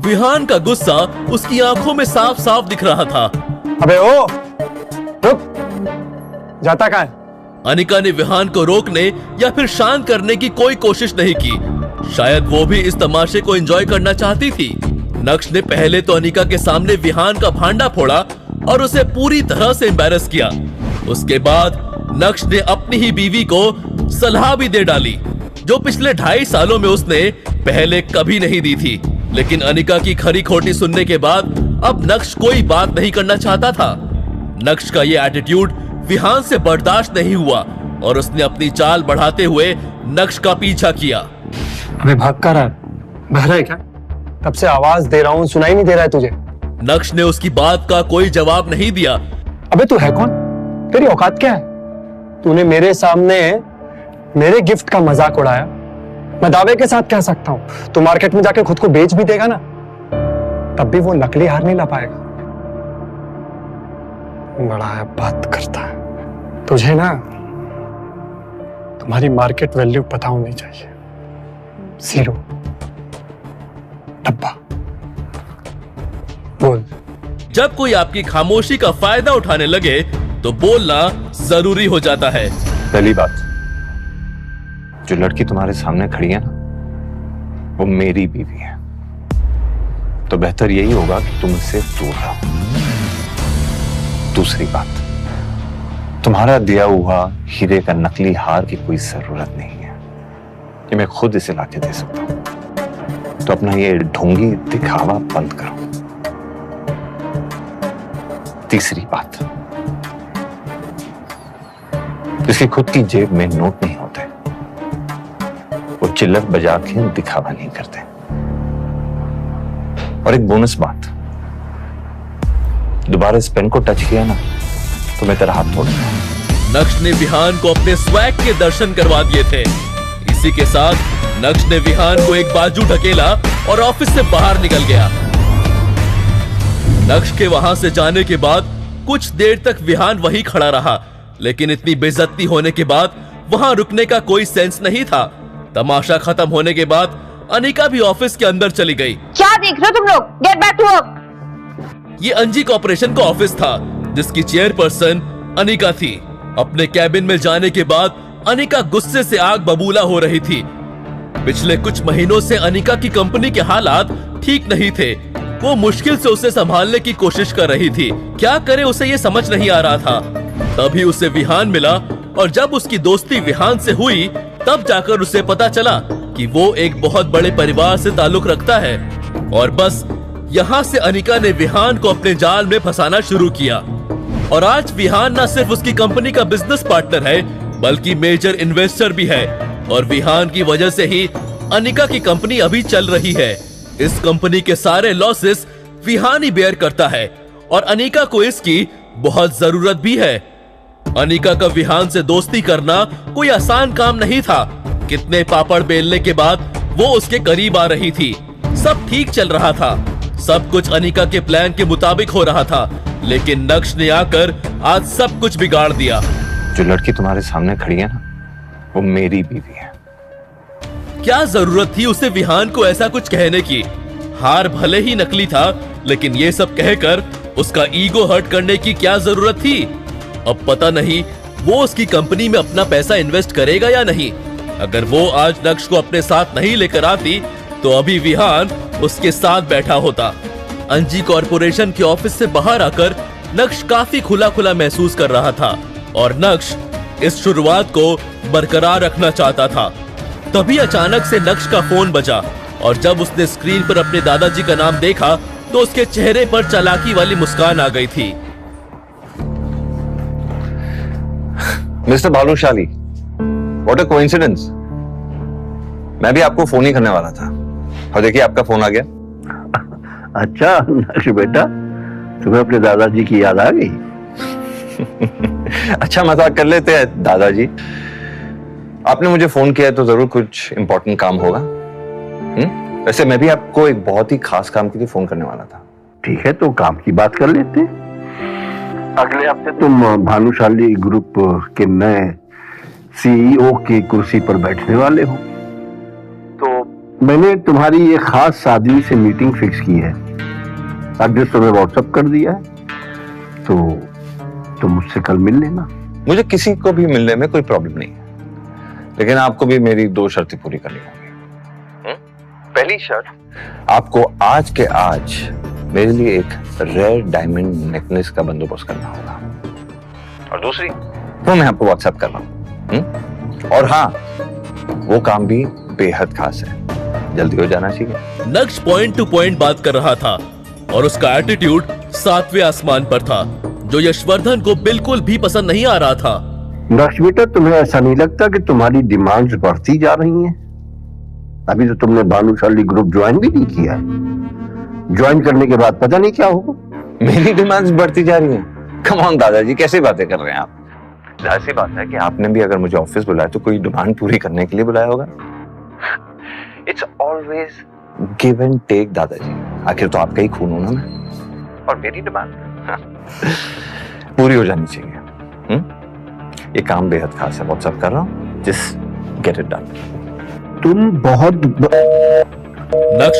विहान का गुस्सा उसकी आंखों में साफ साफ दिख रहा था। अबे ओ, रुक, जाता कहाँ है? अनिका ने विहान को रोकने या फिर शांत करने की कोई कोशिश नहीं की। शायद वो भी इस तमाशे को एंजॉय करना चाहती थी। नक्श ने पहले तो अनिका के सामने विहान का भांडा फोड़ा और उसे पूरी तरह से एम्बैरस किया। उसके बाद नक्श ने अपनी ही बीवी को सलाह भी दे डाली, जो पिछले 2.5 सालों में उसने पहले कभी नहीं दी थी। लेकिन अनिका की खरी खोटी सुनने के बाद अब नक्श कोई बात नहीं करना चाहता था। नक्श का ये एटीट्यूड विहान से बर्दाश्त नहीं हुआ और उसने अपनी चाल बढ़ाते हुए नक्श का पीछा किया। अबे भाग कर रहा है, बहरा है क्या? तब से आवाज दे रहा हूँ, सुनाई नहीं दे रहा है तुझे? नक्श ने उसकी बात का कोई जवाब नहीं दिया। अबे तू है कौन? तेरी औकात क्या है? तूने मेरे सामने मेरे गिफ्ट का मजाक उड़ाया। मैं दावे के साथ कह सकता हूं तू मार्केट में जाके खुद को बेच भी देगा ना, तब भी वो नकली हार नहीं ला पाएगा। बड़ा है बात करता है। तुझे ना तुम्हारी मार्केट वैल्यू पता होनी चाहिए। 0 डब्बा। बोल। जब कोई आपकी खामोशी का फायदा उठाने लगे तो बोलना जरूरी हो जाता है। पहली बात, जो लड़की तुम्हारे सामने खड़ी है ना, वो मेरी बीवी है, तो बेहतर यही होगा कि तुम इससे दूर रहो। दूसरी बात, तुम्हारा दिया हुआ हीरे का नकली हार की कोई जरूरत नहीं है, कि मैं खुद इसे लाके दे सकता हूं। तो अपना ये ढोंगी दिखावा बंद करो। तीसरी बात, जिसकी खुद की जेब में नोट नहीं होते, वो चिल्लर बजा के दिखावा नहीं करते। और एक बोनस बात, दोबारा इस पेन को टच किया ना तो मैं तेरा हाथ तोड़ दूंगा। नक्श ने विहान को अपने स्वैग के दर्शन करवा दिए थे। इसी के साथ नक्श ने विहान को एक बाजू ढकेला और ऑफिस से बाहर निकल गया। नक्श के वहां से जाने के बाद कुछ देर तक विहान वहीं खड़ा रहा, लेकिन इतनी बेइज्जती होने के बाद वहां रुकने का कोई सेंस नहीं था। तमाशा खत्म होने के बाद अनिका भी ऑफिस के अंदर चली गई। क्या देख रहे हो तुम लोग? Get back to work. ये अंजी कॉर्पोरेशन का ऑफिस था, जिसकी चेयरपर्सन अनिका थी। अपने कैबिन में जाने के बाद अनिका गुस्से से आग बबूला हो रही थी। पिछले कुछ महीनों से अनिका की कंपनी के हालात ठीक नहीं थे। वो मुश्किल से उसे संभालने की कोशिश कर रही थी। क्या करे उसे ये समझ नहीं आ रहा था। तभी उसे विहान मिला और जब उसकी दोस्ती विहान से हुई तब जाकर उसे पता चला कि वो एक बहुत बड़े परिवार से ताल्लुक रखता है। और बस यहाँ से अनिका ने विहान को अपने जाल में फंसाना शुरू किया। और आज विहान न सिर्फ उसकी कंपनी का बिजनेस पार्टनर है, बल्कि मेजर इन्वेस्टर भी है। और विहान की वजह से ही अनिका की कंपनी अभी चल रही है। इस कंपनी के सारे लॉसेस विहान ही बेयर करता है और अनिका को इसकी बहुत जरूरत भी है। अनिका का विहान से दोस्ती करना कोई आसान काम नहीं था। कितने पापड़ बेलने के बाद वो उसके करीब आ रही थी। सब ठीक चल रहा था, सब कुछ अनिका के प्लान के मुताबिक हो रहा था, लेकिन नक्श ने आकर आज सब कुछ बिगाड़ दिया। जो लड़की तुम्हारे सामने खड़ी है ना, वो मेरी बीवी है। क्या जरूरत थी उसे विहान को ऐसा कुछ कहने की? हार भले ही नकली था, लेकिन ये सब कहकर उसका ईगो हर्ट करने की क्या जरूरत थी? अब पता नहीं वो उसकी कंपनी में अपना पैसा इन्वेस्ट करेगा या नहीं। अगर वो आज नक्श को अपने साथ नहीं लेकर आती तो अभी विहान उसके साथ बैठा होता। अंजी कॉर्पोरेशन के ऑफिस से बाहर आकर नक्श काफी खुला खुला महसूस कर रहा था और नक्श इस शुरुआत को बरकरार रखना चाहता था। तभी अचानक से नक्श का फोन बजा और जब उसने स्क्रीन पर अपने दादाजी का नाम देखा तो उसके चेहरे पर चालाकी वाली मुस्कान आ गई थी। Mister Bhanushali, what a coincidence. मैं भी आपको फोन ही करने वाला था और देखिए आपका फोन आ गया। अच्छा नक्श बेटा, तुम्हें अपने दादाजी की याद आ गई? अच्छा मजाक कर लेते हैं दादाजी। आपने मुझे फोन किया है तो जरूर कुछ इंपॉर्टेंट काम होगा। वैसे मैं भी आपको एक बहुत ही खास काम के लिए फोन करने वाला था। ठीक है, तो काम की बात कर लेते हैं। अगले हफ्ते तुम भानुशाली ग्रुप के नए सीईओ की कुर्सी पर बैठने वाले हो, तो मैंने तुम्हारी एक खास आदमी से मीटिंग फिक्स की है। एड्रेस तुम्हें व्हाट्सएप कर दिया है, तो तुम मुझसे कल मिल लेना। मुझे किसी को भी मिलने में कोई प्रॉब्लम नहीं है, लेकिन आपको भी मेरी 2 शर्तें पूरी करनी होंगी। पहली शर्त, आपको आज के आज मेरे लिए एक रेयर डायमंड नेकलेस का बंदोबस्त करना होगा, और दूसरी वो मैं आपको व्हाट्सएप कर रहा हूं। और हाँ, वो काम भी बेहद खास है, जल्दी हो जाना चाहिए। नक्श पॉइंट टू पॉइंट बात कर रहा था और उसका एटीट्यूड 7वें आसमान पर था, जो यशवर्धन को बिल्कुल भी पसंद नहीं आ रहा था। नक्श बेटा, तुम्हें ऐसा नहीं लगता कि तुम्हारी डिमांड्स बढ़ती जा रही हैं? अभी तो तुमने भानुशाली ग्रुप ज्वाइन भी नहीं किया है। ज्वाइन करने के बाद पता नहीं क्या होगा। मेरी डिमांड्स बढ़ती जा रही हैं? कम ऑन दादाजी, कैसे बातें कर रहे हैं आप? जाहिर सी बात है कि आपने भी अगर मुझे ऑफिस बुलाया तो कोई डिमांड पूरी करने के लिए बुलाया होगा। It's always give and take दादाजी, आखिर तो आपका ही खून हूं ना मैं, और मेरी डिमांड पूरी हो जानी चाहिए। ये काम बेहद खास है, व्हाट्सएप कर रहा हूं, जस्ट गेट इट डन। तुम बहुत नक्श